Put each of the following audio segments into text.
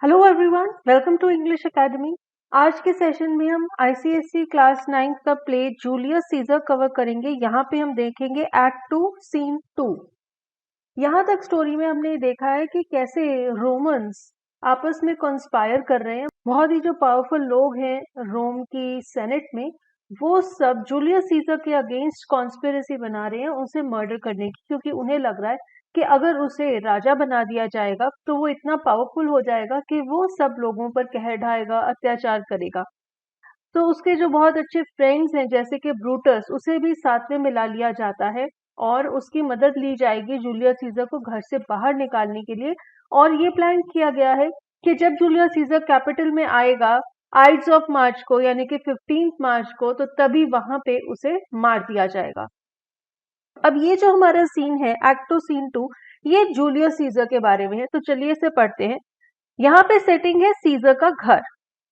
Hello everyone, welcome to English academy. आज के session में हम आईसीएसई क्लास 9 का प्ले जूलियस सीजर कवर करेंगे। यहाँ पे हम देखेंगे एक्ट 2 सीन 2। यहाँ तक स्टोरी में हमने देखा है कि कैसे रोमन्स आपस में कंस्पायर कर रहे हैं। बहुत ही जो पावरफुल लोग हैं रोम की सेनेट में, वो सब जूलियस सीजर के अगेंस्ट कॉन्स्पिरेसी बना रहे हैं उसे मर्डर करने की, क्योंकि उन्हें लग रहा है कि अगर उसे राजा बना दिया जाएगा तो वो इतना पावरफुल हो जाएगा कि वो सब लोगों पर कहर ढाएगा, अत्याचार करेगा। तो उसके जो बहुत अच्छे फ्रेंड्स हैं जैसे कि ब्रूटस, उसे भी साथ में मिला लिया जाता है और उसकी मदद ली जाएगी जूलियस सीजर को घर से बाहर निकालने के लिए। और ये प्लान किया गया है कि जब जूलियस सीजर कैपिटल में आएगा आइड्स ऑफ मार्च को, यानी कि 15 मार्च को, तो तभी वहां पे उसे मार दिया जाएगा। अब ये जो हमारा सीन है एक्ट 2 सीन 2, ये जूलियस सीजर के बारे में है। तो चलिए इसे पढ़ते हैं। यहाँ पे सेटिंग है सीजर का घर।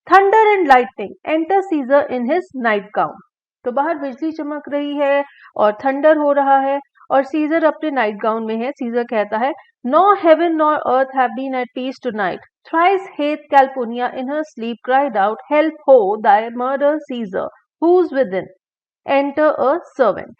Thunder and lightning enter Caesar in his night gown. तो बाहर बिजली चमक रही है और थंडर हो रहा है और सीजर अपने नाइट गाउन में है। सीजर कहता है, no heaven nor earth have been at peace tonight. Thrice hath Calpurnia in her sleep cried out, help ho they murder Caesar who's within. Enter a servant.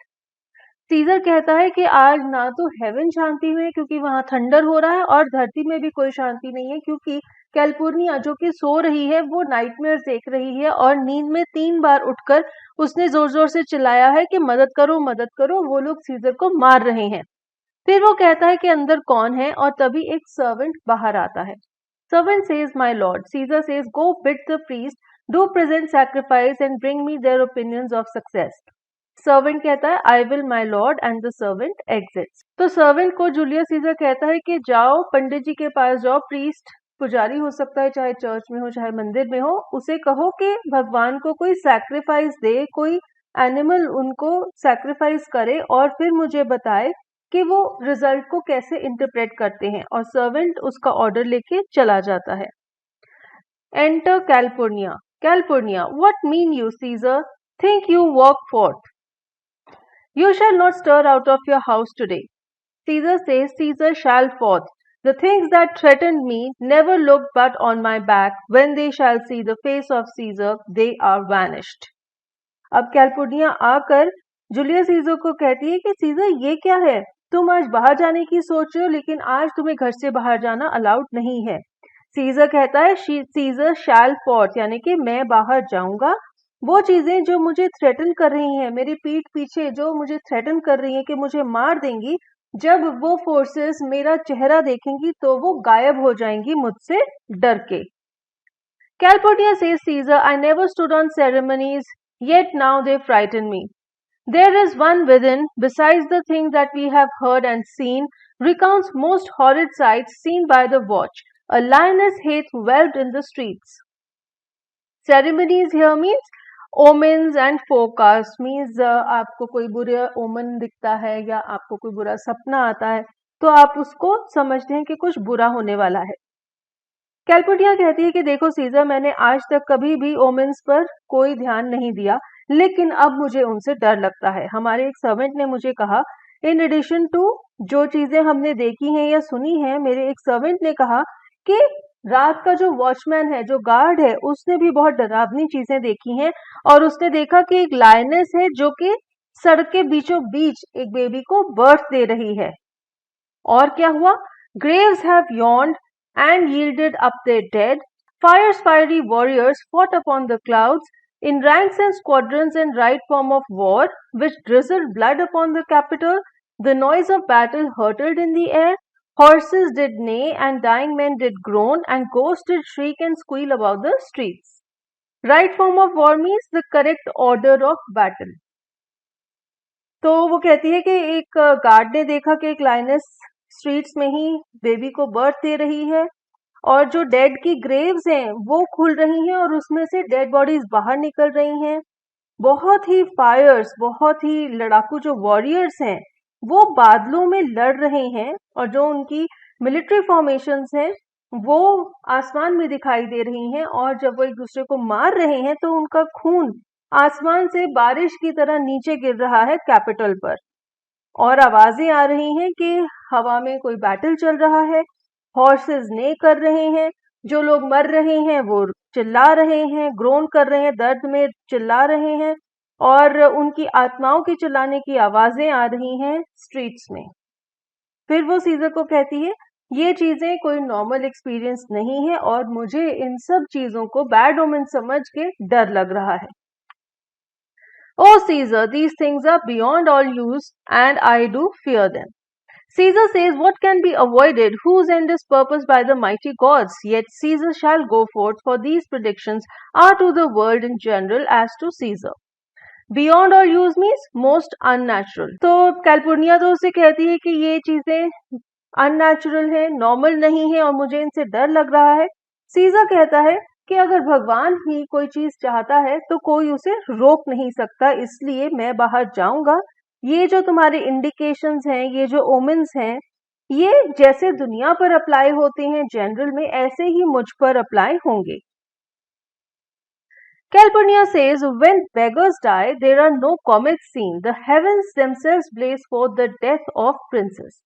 Caesar कहता है कि आज ना तो हेवन शांति में है क्योंकि वहां थंडर हो रहा है, और धरती में भी कोई शांति नहीं है क्योंकि कैलिफोर्निया जो कि सो रही है वो नाइटमेयर्स देख रही है और नींद में 3 बार उठकर उसने जोर जोर से चिल्लाया है कि मदद करो मदद करो, वो लोग सीजर को मार रहे हैं। फिर वो कहता है कि अंदर कौन है, और तभी एक सर्वेंट बाहर आता है। Servant says, my lord. Caesar says, go bid the priest do present sacrifice and bring me their opinions of success. Servant कहता है, I will my lord, and the servant exits. तो सर्वेंट को Julius Caesar कहता है कि जाओ पंडित जी के पास जाओ, प्रीस्ट पुजारी हो सकता है, चाहे चर्च में हो चाहे मंदिर में हो, उसे कहो कि भगवान को कोई सैक्रिफाइस दे, कोई एनिमल उनको सैक्रिफाइस करे और फिर मुझे बताए कि वो रिजल्ट को कैसे इंटरप्रेट करते हैं। और सर्वेंट उसका ऑर्डर लेके चला जाता है। Enter Calpurnia. Calpurnia, what mean you Caesar? Think you walk forth. You shall not stir out of your house today. Caesar says, Caesar shall forth. The things that threatened me never looked but on my back. When they shall see the face of Caesar, they are vanished. अब California आकर Julius Caesar को कहती है कि scissor ये क्या है, तुम आज बाहर जाने की सोच रहे हो लेकिन आज तुम्हें घर से बाहर जाना अलाउड नहीं है। सीजर कहता है, सीजर शैल फॉर्थ, यानी कि मैं बाहर जाऊंगा। वो चीजें जो मुझे थ्रेटन कर रही हैं, मेरी पीठ पीछे जो मुझे थ्रेटन कर रही हैं कि मुझे मार देंगी, जब वो फोर्सेस मेरा चेहरा देखेंगी तो वो गायब हो जाएंगी मुझसे डर के। Calpurnia says, Caesar, I never stood on ceremonies, yet now they frighten me. There is one within, besides the things that we have heard and seen, recounts most horrid sights seen by the watch. A lioness hath whelped in the streets. Ceremonies here means omens and forecast, means आपको कोई बुरा ओमन दिखता है या आपको कोई बुरा सपना आता है तो आप उसको समझते हैं कि कुछ बुरा होने वाला है। कैलिफोर्निया कहती है कि देखो सीजर, मैंने आज तक कभी भी ओमेंस पर कोई ध्यान नहीं दिया, लेकिन अब मुझे उनसे डर लगता है। हमारे एक सर्वेंट ने मुझे कहा, इन एडिशन टू जो चीजें हमने देखी हैं या सुनी हैं, मेरे एक सर्वेंट ने कहा कि रात का जो वॉचमैन है, जो गार्ड है, उसने भी बहुत डरावनी चीजें देखी हैं और उसने देखा कि एक लायनेस है जो कि सड़क के बीचों बीच एक बेबी को बर्थ दे रही है। और क्या हुआ? Graves have yawned and yielded up their dead. Fire's fiery warriors fought upon the clouds in ranks and squadrons in right form of war, which drizzled blood upon the Capitol. The noise of battle hurtled in the air. Horses did neigh and dying men did groan and ghosts did shriek and squeal about the streets. Right form of war means the correct order of battle. तो वो कहती है कि एक guard ने देखा कि एक लाइनस स्ट्रीट्स में ही बेबी को बर्थ दे रही है और जो डेड की ग्रेव्स हैं वो खुल रही हैं और उसमें से डेड बॉडीज बाहर निकल रही हैं। बहुत ही फायर्स, बहुत ही लड़ाकू जो वॉरियर्स हैं वो बादलों में लड़ रहे हैं और जो उनकी मिलिट्री फॉर्मेशंस हैं वो आसमान में दिखाई दे रही हैं, और जब वो एक दूसरे को मार रहे हैं तो उनका खून आसमान से बारिश की तरह नीचे गिर रहा है कैपिटल पर, और आवाजें आ रही हैं कि हवा में कोई बैटल चल रहा है, हॉर्सेस ने कर रहे हैं, जो लोग मर रहे हैं वो चिल्ला रहे हैं, ग्रोन कर रहे हैं, दर्द में चिल्ला रहे हैं और उनकी आत्माओं के चिल्लाने की आवाजें आ रही हैं स्ट्रीट्स में। फिर वो सीजर को कहती है ये चीजें कोई नॉर्मल एक्सपीरियंस नहीं है और मुझे इन सब चीजों को बैड ओमेन समझ के डर लग रहा है। Oh Caesar, these things are beyond all use and I do fear them. Caesar says, what can be avoided, whose end is purposed by the mighty gods? Yet Caesar shall go forth, for these predictions are to the world in general as to Caesar. Beyond all use means most unnatural. तो California तो उसे कहती है कि ये चीजें unnatural है, normal नहीं है और मुझे इनसे डर लग रहा है। सीजर कहता है कि अगर भगवान ही कोई चीज चाहता है तो कोई उसे रोक नहीं सकता, इसलिए मैं बाहर जाऊंगा। ये जो तुम्हारे इंडिकेशंस हैं, ये जो ओमेन्स हैं, ये जैसे दुनिया पर अप्लाई होते हैं जनरल में, ऐसे ही मुझ पर अप्लाई होंगे। California says, when beggars die, there are no comets seen. The heavens themselves blaze forth the death of princes.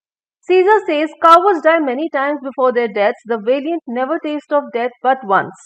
Caesar says, cowards die many times before their deaths. The valiant never taste of death but once.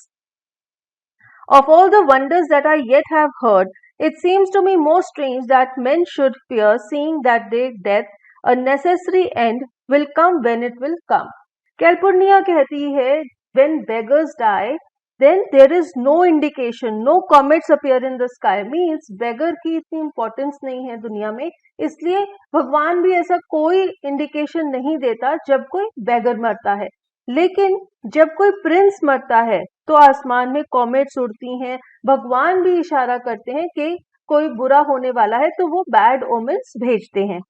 Of all the wonders that I yet have heard, it seems to me more strange that men should fear, seeing that their death, a necessary end, will come when it will come. California कहती है, when beggars die, then there is no indication, no comets appear in the sky. Means beggar की इतनी importance नहीं है दुनिया में, इसलिए भगवान भी ऐसा कोई indication नहीं देता जब कोई beggar मरता है। लेकिन जब कोई प्रिंस मरता है तो आसमान में कॉमेट्स उड़ती हैं, भगवान भी इशारा करते हैं कि कोई बुरा होने वाला है, तो वो बैड ओमेन्स भेजते हैं।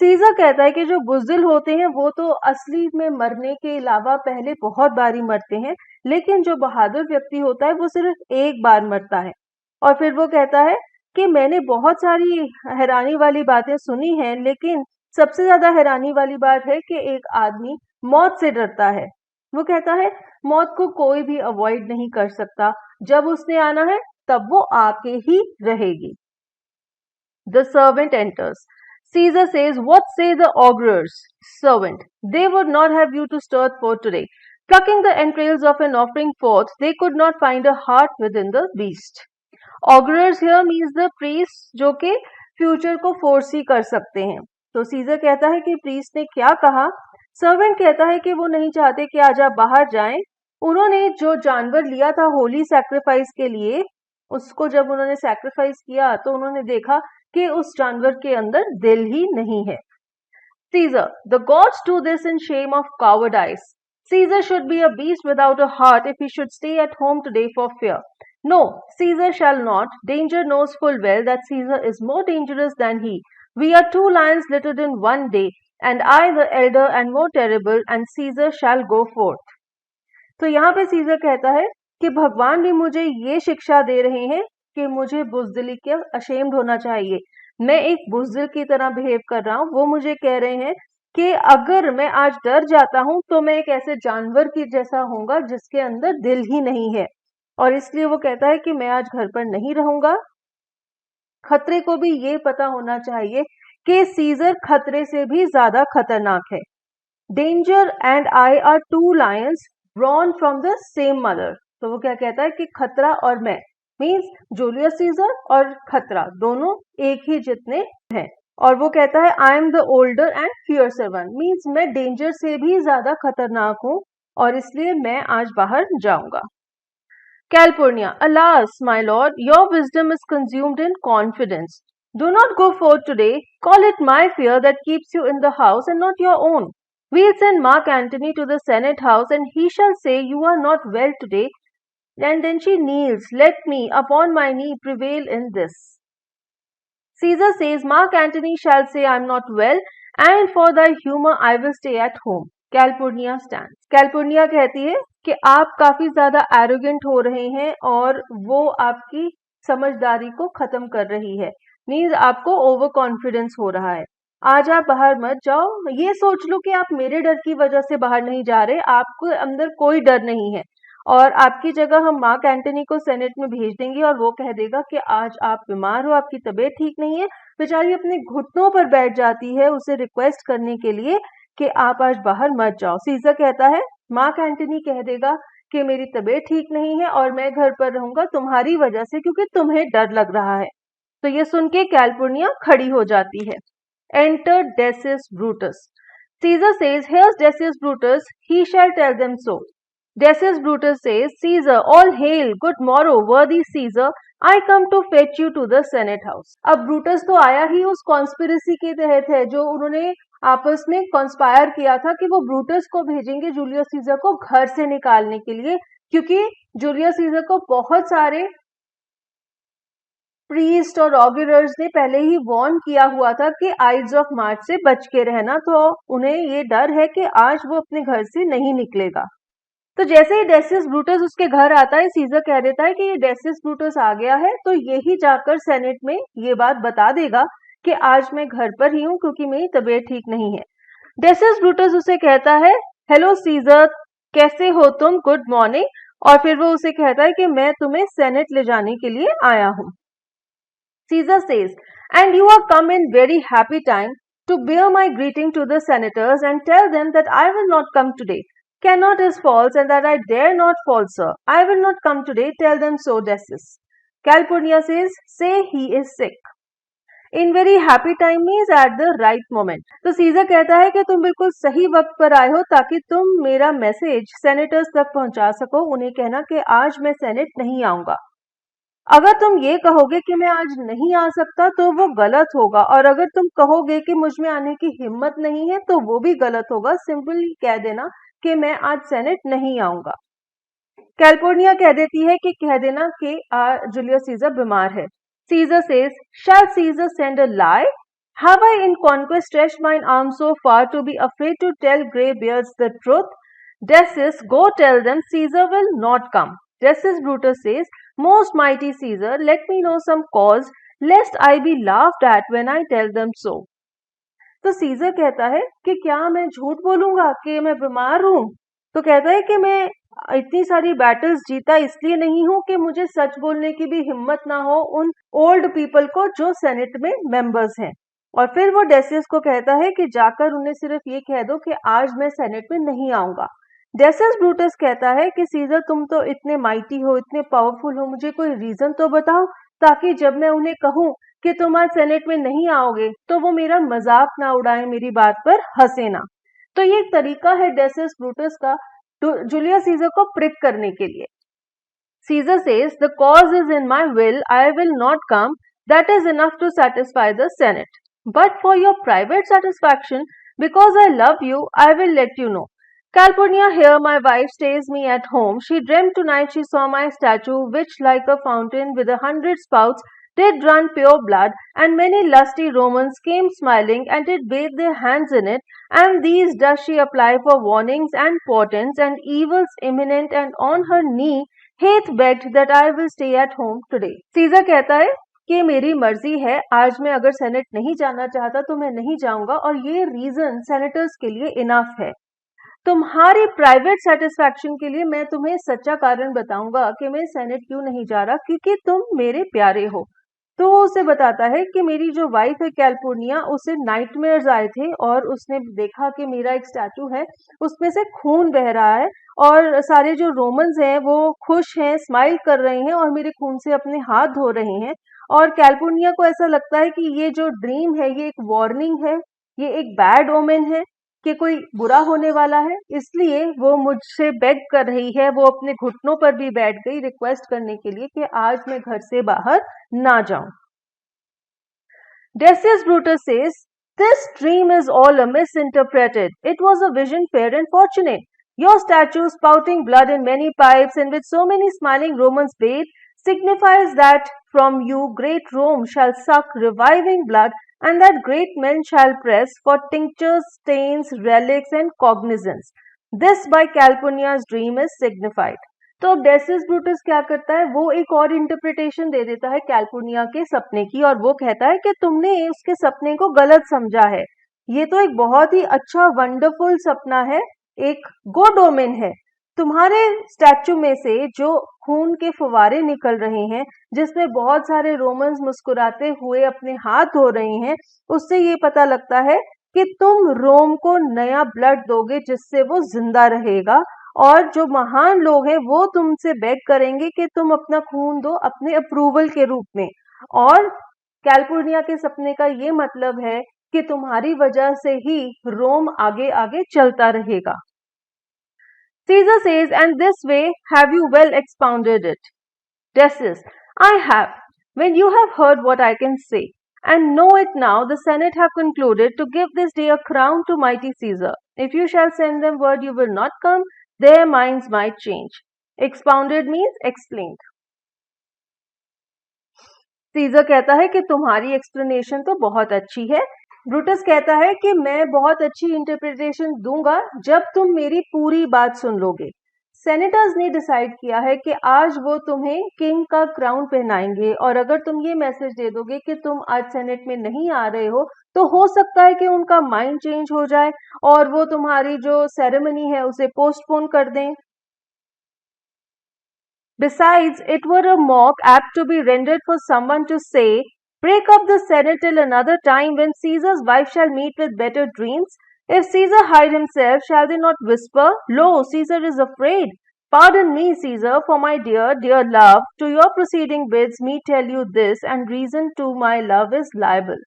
सीजर कहता है कि जो बुज़दिल होते हैं वो तो असली में मरने के अलावा पहले बहुत बारी मरते हैं, लेकिन जो बहादुर व्यक्ति होता है वो सिर्फ एक बार मरता है। और फिर वो कहता है कि मैंने बहुत सारी हैरानी वाली बातें सुनी हैं, लेकिन सबसे ज्यादा हैरानी वाली बात है कि एक आदमी मौत से डरता है। वो कहता है मौत को कोई भी अवॉइड नहीं कर सकता, जब उसने आना है तब वो आके ही रहेगी। The servant enters. Caesar says, what say the augurers? Servant, they would not have you to stir forth today. Plucking the entrails of an offering forth, they could not find a heart within the beast. Augurers here means the priests जो कि future को foresee कर सकते हैं। तो scissor कहता है कि प्रीस्ट ने क्या कहा। सर्वेंट कहता है कि वो नहीं चाहते कि आज आप बाहर जाएं। उन्होंने जो जानवर लिया था होली सैक्रिफाइस के लिए, उसको जब उन्होंने सैक्रिफाइस किया तो उन्होंने देखा कि उस जानवर के अंदर दिल ही नहीं है। Caesar, the gods do this in shame of cowardice. Caesar should be a beast without a heart if he should stay at home today for fear. No, Caesar shall not. Danger knows full well that Caesar is more dangerous than he. We are two lions littered in one day, and I the elder and more terrible, and Caesar shall go forth. तो यहाँ पे scissor कहता है कि भगवान भी मुझे ये शिक्षा दे रहे हैं कि मुझे बुज़दिली के अशेम्ड होना चाहिए। मैं एक बुज़दिल की तरह बिहेव कर रहा हूँ। वो मुझे कह रहे हैं कि अगर मैं आज डर जाता हूँ तो मैं एक ऐसे जानवर की जैसा होऊंगा जिसके अंदर दिल ही नहीं है, और इसलिए वो कहता है कि मैं आज घर पर नहीं रहूंगा। खतरे को भी ये पता होना चाहिए कि सीजर खतरे से भी ज्यादा खतरनाक है। Danger and I are two lions born from the same mother. तो वो क्या कहता है कि खतरा और मैं मीन्स जूलियस सीजर और खतरा दोनों एक ही जितने हैं। और वो कहता है I am the older and fiercer one, means मैं डेंजर से भी ज्यादा खतरनाक हूं और इसलिए मैं आज बाहर जाऊंगा। California, alas, my lord, your wisdom is consumed in confidence. Do not go forth today. Call it my fear that keeps you in the house and not your own. We'll send Mark Antony to the Senate house, and he shall say, you are not well today. And then she kneels, let me upon my knee prevail in this. Caesar says, Mark Antony shall say, I am not well, and for thy humor I will stay at home. California stand. California कहती है कि आप काफी ज्यादा arrogant हो रहे हैं और वो आपकी समझदारी को खत्म कर रही है, मीन्स आपको ओवर कॉन्फिडेंस हो रहा है। आज आप बाहर मत जाओ। ये सोच लो कि आप मेरे डर की वजह से बाहर नहीं जा रहे, आपको अंदर कोई डर नहीं है, और आपकी जगह हम मार्क एंटनी को सेनेट में भेज देंगे और वो कह देगा कि आज आप बीमार हो, आपकी तबीयत ठीक नहीं है। बेचारी अपने घुटनों पर बैठ जाती है उसे रिक्वेस्ट करने के लिए कि आप आज बाहर मत जाओ। सीजर कहता है मार्क एंटनी कह देगा कि मेरी तबीयत ठीक नहीं है और मैं घर पर रहूंगा तुम्हारी वजह से, क्योंकि तुम्हें डर लग रहा है। तो ये सुन के कैल्पुर्निया खड़ी हो जाती है। Enter Decius Brutus. Caesar says, "Here's Decius Brutus, he shall tell them so." Decius Brutus says, "Caesar, all hail, good morrow, worthy Caesar, I come to fetch you to the Senate house." अब Brutus तो आया ही उस conspiracy के तहत है, जो उन्होंने आपस में कॉन्स्पायर किया था कि वो ब्रूटस को भेजेंगे जूलियस सीजर को घर से निकालने के लिए, क्योंकि जूलियस सीजर को बहुत सारे प्रीस्ट और ऑगरर्स ने पहले ही वार्न किया हुआ था कि आइड्स ऑफ मार्च से बच के रहना, तो उन्हें ये डर है कि आज वो अपने घर से नहीं निकलेगा। तो जैसे ही डेसियस ब्रूटस उसके घर आता है, सीजर कह देता है कि ये डेसियस ब्रूटस आ गया है, तो यही जाकर सेनेट में ये बात बता देगा कि आज मैं घर पर ही हूँ क्योंकि मेरी तबीयत ठीक नहीं है। डेसियस ब्रूटस उसे कहता है, हेलो सीजर, कैसे हो तुम, गुड मॉर्निंग, और फिर वो उसे कहता है कि मैं तुम्हें सेनेट ले जाने के लिए आया हूँ। Caesar says, "And you are come in very happy time to bear my greeting to the senators and tell them that I will not come today. Cannot is false and that I dare not fall, sir. I will not come today. Tell them so, Decius." Calpurnia says, "Say he is sick." In very happy time means at the right moment. तो scissor कहता है कि तुम बिल्कुल सही वक्त पर आए हो ताकि तुम मेरा मैसेज सेनेटर्स तक पहुंचा सको। उन्हें कहना कि आज मैं सेनेट नहीं आऊंगा। अगर तुम ये कहोगे कि मैं आज नहीं आ सकता तो वो गलत होगा, और अगर तुम कहोगे कि मुझ में आने की हिम्मत नहीं है तो वो भी गलत होगा। सिंपली कह देना कि मैं आज सेनेट नहीं आऊंगा। कैल्पुर्निया कह देती है कि कह देना कि जूलियस सीजर बीमार है। Caesar says, "Shall Caesar send a lie? Have I in conquest stretched mine arm so far to be afraid to tell grey beards the truth? Decius, go tell them Caesar will not come." Decius Brutus says, "Most mighty Caesar, let me know some cause, lest I be laughed at when I tell them so." तो scissor कहता है कि क्या मैं झूठ बोलूंगा कि मैं बीमार हूं? तो कहता है कि मैं इतनी सारी बैटल्स जीता इसलिए नहीं हूं कि मुझे सच बोलने की भी हिम्मत ना हो उन ओल्ड पीपल को जो सेनेट में मेंबर्स हैं। और फिर वो डेसियस को कहता है कि जाकर उन्हें सिर्फ ये कह दो कि आज मैं सेनेट में नहीं आऊंगा। डेसियस ब्रूटस कहता है कि सीजर, तुम तो इतने माइटी हो, इतने पावरफुल हो, मुझे कोई रीजन तो बताओ ताकि जब मैं उन्हें कहूं कि तुम आज सेनेट में नहीं आओगे तो वो मेरा मजाक ना उड़ाए, मेरी बात पर हंसे ना। तो ये एक तरीका है डेसियस ब्रूटस का जूलियस सीजर को प्रिक करने के लिए। Caesar says, "The cause is in my will, I will not come. That is enough to satisfy the Senate. But for your private satisfaction, because I love you, I will let you know. Calpurnia, here my wife stays me at home. She dreamt tonight she saw my statue, which like a fountain with 100 spouts did run pure blood, and many lusty Romans came smiling and did bathe their hands in it, and these does she apply for warnings and portents and evils imminent, and on her knee hath begged that I will stay at home today." Caesar कहता है कि मेरी मर्जी है, आज मैं अगर senate नहीं जाना चाहता तो मैं नहीं जाऊंगा, और ये रीजन सेनेटर्स के लिए इनफ है। तुम्हारी प्राइवेट सेटिस्फैक्शन के लिए मैं तुम्हें सच्चा कारण बताऊंगा कि मैं सेनेट क्यों नहीं जा रहा, क्योंकि तुम मेरे प्यारे हो। तो वो उसे बताता है कि मेरी जो वाइफ है कैल्पुर्निया, उसे नाइटमेयर्स आए थे और उसने देखा कि मेरा एक स्टैचू है, उसमें से खून बह रहा है, और सारे जो रोमन्स हैं वो खुश हैं, स्माइल कर रहे हैं और मेरे खून से अपने हाथ धो रहे हैं। और कैल्पुर्निया को ऐसा लगता है कि ये जो ड्रीम है ये एक वार्निंग है, ये एक बैड ओमेन है कि कोई बुरा होने वाला है, इसलिए वो मुझसे बेग कर रही है। वो अपने घुटनों पर भी बैठ गई रिक्वेस्ट करने के लिए कि आज मैं घर से बाहर ना जाऊं। Decius Brutus says, "This dream is all a misinterpreted. It was a vision fair and fortunate. Your statue spouting blood in many pipes and with so many smiling Romans bathe signifies that from you great Rome shall suck reviving blood, and that great men shall press for tinctures, stains, relics and cognizance. This by Calpurnia's dream is signified." तो अब Decius Brutus क्या करता है, वो एक और interpretation दे देता है कैल्पुर्निया के सपने की, और वो कहता है कि तुमने उसके सपने को गलत समझा है। ये तो एक बहुत ही अच्छा वंडरफुल सपना है, एक गुड ओमेन है। तुम्हारे स्टैचू में से जो खून के फुवारे निकल रहे हैं, जिसमें बहुत सारे रोमन्स मुस्कुराते हुए अपने हाथ धो रहे हैं, उससे ये पता लगता है कि तुम रोम को नया ब्लड दोगे जिससे वो जिंदा रहेगा, और जो महान लोग हैं वो तुमसे बेग करेंगे कि तुम अपना खून दो अपने अप्रूवल के रूप में। और कैलिफोर्निया के सपने का ये मतलब है कि तुम्हारी वजह से ही रोम आगे आगे चलता रहेगा। Caesar says, and this way have you well expounded it. Decius, I have, when you have heard what I can say, and know it now, the Senate have concluded to give this day a crown to mighty Caesar. If you shall send them word you will not come, their minds might change. Expounded means explained. Caesar कहता है कि तुम्हारी explanation तो बहुत अच्छी है। Brutus कहता है कि मैं बहुत अच्छी इंटरप्रिटेशन दूंगा जब तुम मेरी पूरी बात सुन लोगे। सेनेटर्स ने डिसाइड किया है कि आज वो तुम्हें किंग का क्राउन पहनाएंगे, और अगर तुम ये मैसेज दे दोगे कि तुम आज सेनेट में नहीं आ रहे हो तो सकता है कि उनका माइंड चेंज हो जाए और वो तुम्हारी जो सेरेमनी है उसे पोस्टपोन कर दें। Besides, it were a mock apt to be rendered for someone to say, break up the Senate till another time when Caesar's wife shall meet with better dreams. If Caesar hide himself, shall they not whisper, lo, Caesar is afraid? Pardon me, Caesar, for my dear, dear love, to your proceeding bids me tell you this, and reason to my love is liable.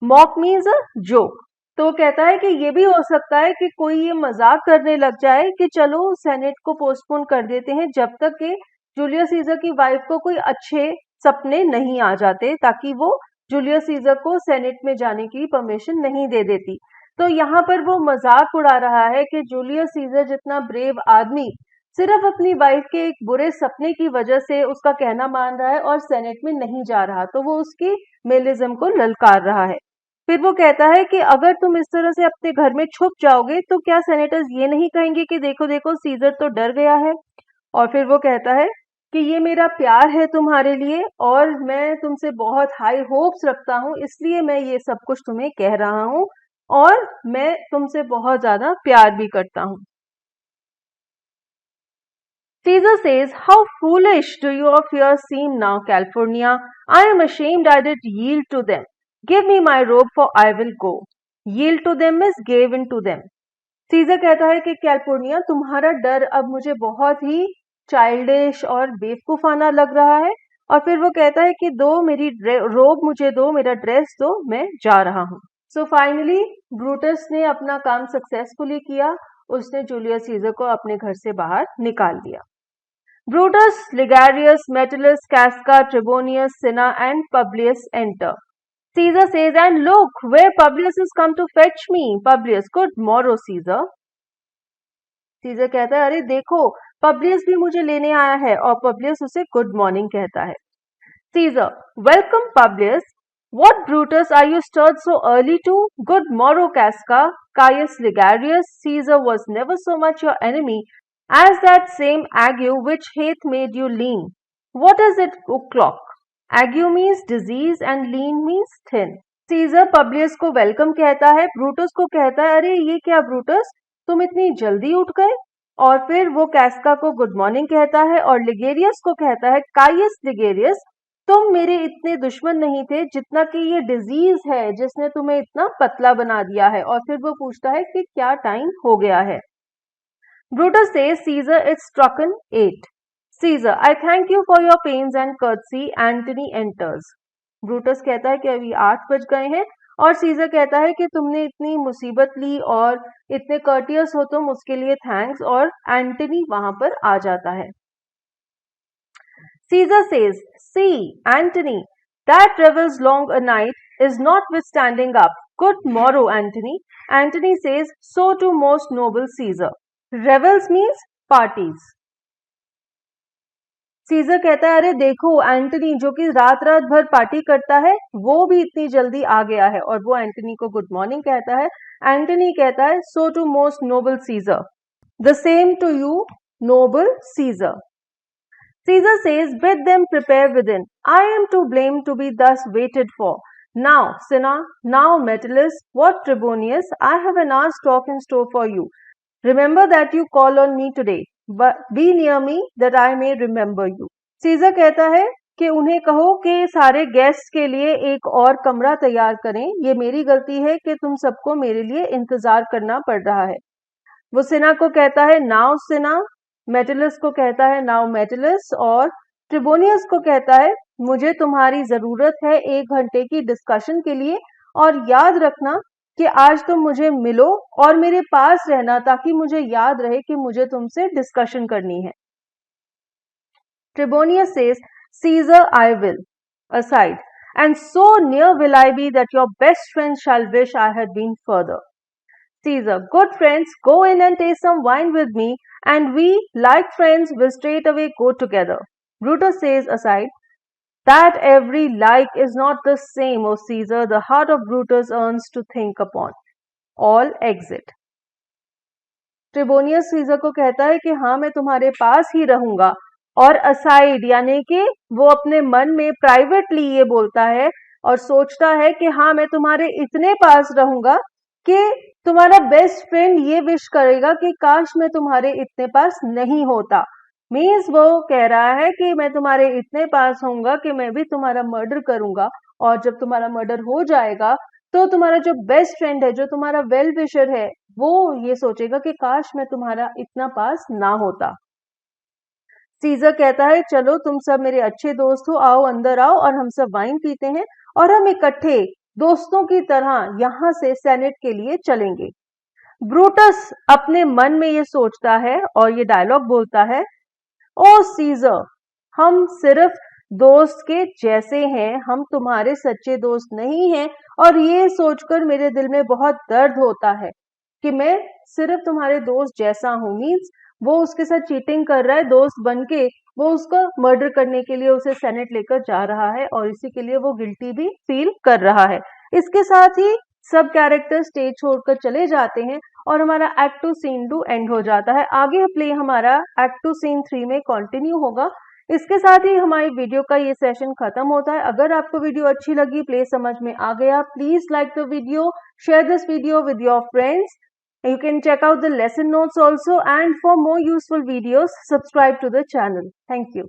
Mock means a joke. तो कहता है कि ये भी हो सकता है कि कोई ये मजाक करने लग जाए कि चलो सेनेट को पोस्टपोन कर देते हैं जब तक कि जूलियस सीजर की वाइफ को कोई अच्छे सपने नहीं आ जाते, ताकि वो जूलियस सीजर को सेनेट में जाने की परमिशन नहीं दे देती। तो यहाँ पर वो मजाक उड़ा रहा है कि जूलियस सीजर जितना ब्रेव आदमी सिर्फ अपनी वाइफ के एक बुरे सपने की वजह से उसका कहना मान रहा है और सेनेट में नहीं जा रहा, तो वो उसकी मेलिज्म को ललकार रहा है। फिर वो कहता है कि अगर तुम इस तरह से अपने घर में छुप जाओगे तो क्या सेनेटर्स ये नहीं कहेंगे कि देखो देखो सीजर तो डर गया है। और फिर वो कहता है कि ये मेरा प्यार है तुम्हारे लिए और मैं तुमसे बहुत हाई होप्स रखता हूँ, इसलिए मैं ये सब कुछ तुम्हें कह रहा हूँ और मैं तुमसे बहुत ज्यादा प्यार भी करता हूँ। Caesar says, how foolish do your fears seem now, California. I am ashamed I did yield to them. Give me my robe for I will go. Yield to them is gave in to them. Caesar कहता है कि California तुम्हारा डर अब मुझे बहुत ही childish और बेवकूफाना लग रहा है। और फिर वो कहता है कि दो मेरी रोब मुझे दो, मेरा ड्रेस दो, मैं जा रहा हूँ। सो फाइनली ब्रूटस ने अपना काम सक्सेसफुली किया, उसने जूलियस सीजर को अपने घर से बाहर निकाल दिया। Brutus, Ligarius, Metellus, Casca, Trebonius, Cinna and Publius enter. Caesar says, and look, where Publius has come to fetch me. Publius, good morrow, Caesar. Caesar कहता है, अरे देखो, Publius भी मुझे लेने आया है, और Publius उसे good morning कहता है। Caesar, welcome Publius. What Brutus are you stirred so early to? Good morrow, Casca. Caius Ligarius, Caesar was never so much your enemy as that same ague which hath made you lean. What is it o'clock? Ague means disease and lean means thin. Caesar Publius को welcome कहता है, Brutus को कहता है, अरे ये क्या Brutus, तुम इतनी जल्दी उठ गए। और फिर वो कैस्का को गुड मॉर्निंग कहता है और लिगेरियस को कहता है, काइयस लिगेरियस, तुम मेरे इतने दुश्मन नहीं थे जितना कि ये डिजीज है जिसने तुम्हें इतना पतला बना दिया है। और फिर वो पूछता है कि क्या टाइम हो गया है। Brutus says, Caesar it's strucken 8. Caesar, I thank you for your pains and courtesy. Antony enters. Brutus कहता है कि अभी 8 बज गए हैं और सीजर कहता है कि तुमने इतनी मुसीबत ली और इतने कर्टियस हो तुम, उसके लिए थैंक्स। और एंटनी वहां पर आ जाता है। Caesar says, see, Antony, that revels long a night is notwithstanding up. Good morrow, Antony. Antony says, so to most noble Caesar. Revels means parties. Caesar कहता है, अरे देखो एंटनी जो कि रात रात भर पार्टी करता है वो भी इतनी जल्दी आ गया है। और वो एंटनी को गुड मॉर्निंग कहता है। एंटनी कहता है, so to most noble Caesar, the same to you noble Caesar. Caesar says, bid them prepare within, I am to blame to be thus waited for. Now Cinna, now Metellus, what Trebonius, I have an hour's talk in store for you. Remember that you call on me today, but be near me that I may remember you. Caesar कहता है कि उन्हें कहो कि सारे guest के लिए एक और कमरा तैयार करें, ये मेरी गलती है कि तुम सबको मेरे लिए इंतजार करना पड़ रहा है। वो सिना को कहता है, नाउ सिना, मेटिलस को कहता है नाउ मेटिलस, और ट्रिबोनियस को कहता है मुझे तुम्हारी जरूरत है 1 घंटे की डिस्कशन के लिए, और याद रखना कि आज तुम मुझे मिलो और मेरे पास रहना ताकि मुझे याद रहे कि मुझे तुमसे डिस्कशन करनी है। Tribonius says, Caesar, I will. Aside, and so near will I be that your best friends shall wish I had been further. Caesar, good friends, go in and taste some wine with me, and we, like friends, will straightway go together. Brutus says aside, that every like is not the same, O Caesar, the heart of Brutus earns to think upon. All exit. Trebonius Caesar को कहता है कि हाँ मैं तुम्हारे पास ही रहूंगा, और aside यानी कि वो अपने मन में प्राइवेटली ये बोलता है और सोचता है कि हाँ मैं तुम्हारे इतने पास रहूंगा कि तुम्हारा बेस्ट फ्रेंड ये विश करेगा कि काश मैं तुम्हारे इतने पास नहीं होता। मीन्स वो कह रहा है कि मैं तुम्हारे इतने पास होऊंगा कि मैं भी तुम्हारा मर्डर करूंगा, और जब तुम्हारा मर्डर हो जाएगा तो तुम्हारा जो बेस्ट फ्रेंड है, जो तुम्हारा वेल विशर है, वो ये सोचेगा कि काश मैं तुम्हारा इतना पास ना होता। सीजर कहता है चलो तुम सब मेरे अच्छे दोस्त हो, आओ अंदर आओ और हम सब वाइन पीते हैं और हम इकट्ठे दोस्तों की तरह यहां से सेनेट के लिए चलेंगे। ब्रूटस अपने मन में ये सोचता है और ये डायलॉग बोलता है, ओ सीजर, हम सिर्फ दोस्त के जैसे हैं, हम तुम्हारे सच्चे दोस्त नहीं हैं, और ये सोचकर मेरे दिल में बहुत दर्द होता है कि मैं सिर्फ तुम्हारे दोस्त जैसा हूं। मीन्स वो उसके साथ चीटिंग कर रहा है, दोस्त बन के वो उसको मर्डर करने के लिए उसे सेनेट लेकर जा रहा है, और इसी के लिए वो गिल्टी भी फील कर रहा है। इसके साथ ही सब कैरेक्टर स्टेज छोड़कर चले जाते हैं और हमारा एक्ट 2 सीन 2 एंड हो जाता है। आगे प्ले हमारा एक्ट 2 सीन 3 में कंटिन्यू होगा। इसके साथ ही हमारी वीडियो का ये सेशन खत्म होता है। अगर आपको वीडियो अच्छी लगी, प्ले समझ में आ गया, please like the video, share this video with your friends. You can check out the lesson notes also, and for more useful videos, subscribe to the channel. Thank you.